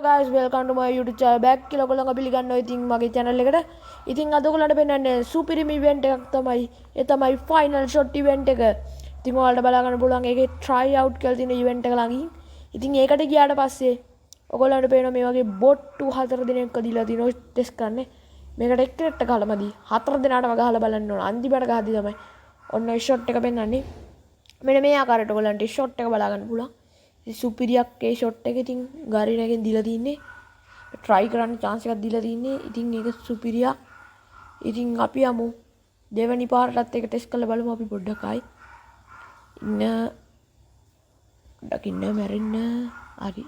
guys, welcome to my YouTube channel. back කියලා ඔයගොල්ලෝ පිළිගන්නවා ඉතින් මගේ channel එකට. ඉතින් අද ඔයගොල්ලන්ට පෙන්නන්නේ සුපිරිම event එකක් තමයි. ඒ තමයි final shot event එක. ඉතින් ඔයාලට බලා ගන්න පුළුවන් ඒකේ try out කියලා තියෙන event එක ළඟින්. ඉතින් ඒකට ගියාට පස්සේ ඔයගොල්ලන්ට පේනවා මේ වගේ බොට්ටු 4 දිනක් දීලා තියෙනවා ටෙස්ට් කරන්නේ. මේකට එක්කෙනෙක්ට ගහලා මදි. 4 දිනාටම ගහලා බලන්න ඕන. අන්තිමට ගහද්දි තමයි ඔන්න ඔය shot එක පෙන්නන්නේ. මෙන්න මේ ආකාරයට ඔයගොල්ලන්ට shot එක බලා ගන්න පුළුවන්. සුපිරියක් ඒ ෂොට් එක ඉතින් ගාරිනගෙන් දීලා තින්නේ try කරන්න chance එකක් දීලා තින්නේ ඉතින් ඒක සුපිරියක් ඉතින් අපි යමු දෙවැනි පාරටත් ඒක ටෙස්ට් කරලා බලමු අපි පොඩ්ඩක් ආයි දකින්න මැරෙන්න හරි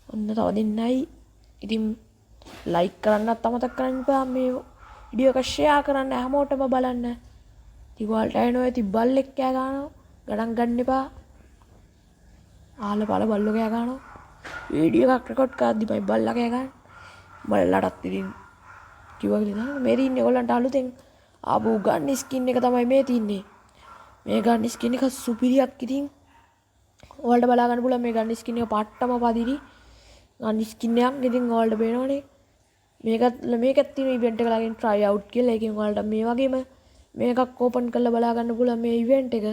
ඔන්න තව දෙන්නයි ඉතින් like කරන්නත් අමතක කරන්න එපා මේ වීඩියෝ එක share කරන්න හැමෝටම බලන්න ඉතින් ඔයාලට එනවා ඉතින් බල්ලෙක් කෑ ගන්නවා ගණන් ගන්න එපා ආල බල බල්ලෝ කෑ ගන්නවා වීඩියෝ එකක් රෙකෝඩ් කරද්දි මම බල්ලා කෑ ගන්න බල්ලාටත් ඉතින් කිව්වා කියලා දාන්න මේ ඉන්නේ ඔයගොල්ලන්ට අලුතෙන් ආපු ගන්න ස්කින් එක තමයි මේ තින්නේ මේ ගන්න ස්කින් එක සුපිරියක් ඉතින් ඔයාලට බලා ගන්න පුළුවන් මේ ගන්න ස්කින් එක පට්ටම පදිරි ගන්න ස්කින් එකක් ඉතින් ඔයාලට පේනවනේ මේකත් තියෙන ඉවෙන්ට් එක ළඟින් try out කියලා ඒකෙන් ඔයාලට මේ වගේම මේකක් ඕපන් කරලා බලා ගන්න පුළුවන් මේ ඉවෙන්ට් එක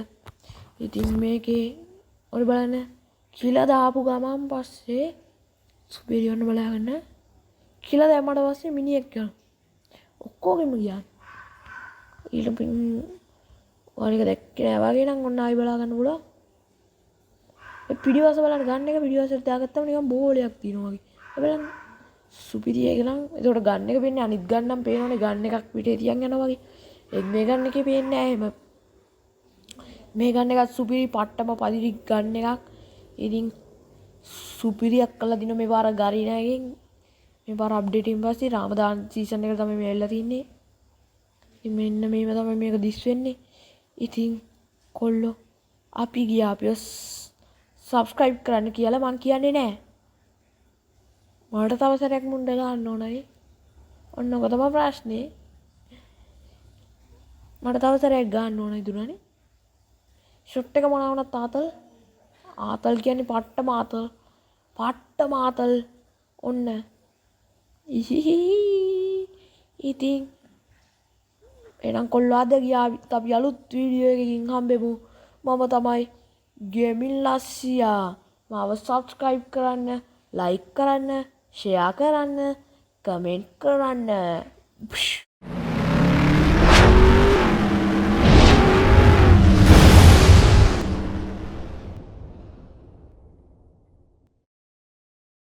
ඉතින් මේකේ ඔයාලා බලන්න කියලා දාපු ගමන් පස්සේ සුපිරියොන්න බලාගන්න කියලා දැම්මට පස්සේ මිනිහෙක් යනවා ඔක්කොගෙම ගියා ඊට පින් ඔයාලක දැක්කේ නෑ වගේ නම් ඔන්න ආයි බලා ගන්න පුළුවන් ඒ පිටිවස බලන්න ගන්න එක පිටිවසට දාගත්තම නිකන් බෝලයක් තියෙනවා වගේ බලන්න සුපිරිය එක නම් ඒකට ගන්න එක පේන්නේ අනිත් ගන්නම් පේනවනේ ගන්න එකක් පිටේ තියන් යනවා වගේ මේ ගන්න එකේ පේන්නේ නෑ එහෙම මේ ගන්න එකත් සුපිරි පට්ටම පදිරි ගන්න එකක් ඉතින් සුපිරියක් කළා දින මේ පාර ගරිනාගෙන් මේ පාර අප්ඩේට් එකෙන් පස්සේ රාමදාන් සීසන් එකට තමයි මේ ඇවිල්ලා තින්නේ ඉතින් මෙන්න මේව තමයි මේක දිස් වෙන්නේ ඉතින් කොල්ලෝ අපි ගියා අපිව subscribe කරන්න කියලා මං කියන්නේ නෑ මට තව සැරයක් මුණ්ඩ ගන්න ඕනයි ඔන්න ඔක තමයි ප්‍රශ්නේ මට තව සැරයක් ගන්න ඕනයි දුනානේ ෂොට් එක මොනවා වුණත් ආතල් කියන්නේ පට්ට මාතල් ඔන්න ඉතින් එහෙනම් කොල්ලෝ අද ගියා අපි අලුත් වීඩියෝ එකකින් හම්බෙමු මම තමයි ගේමින් ලස්සියා මාව subscribe කරන්න like කරන්න share කරන්න comment කරන්න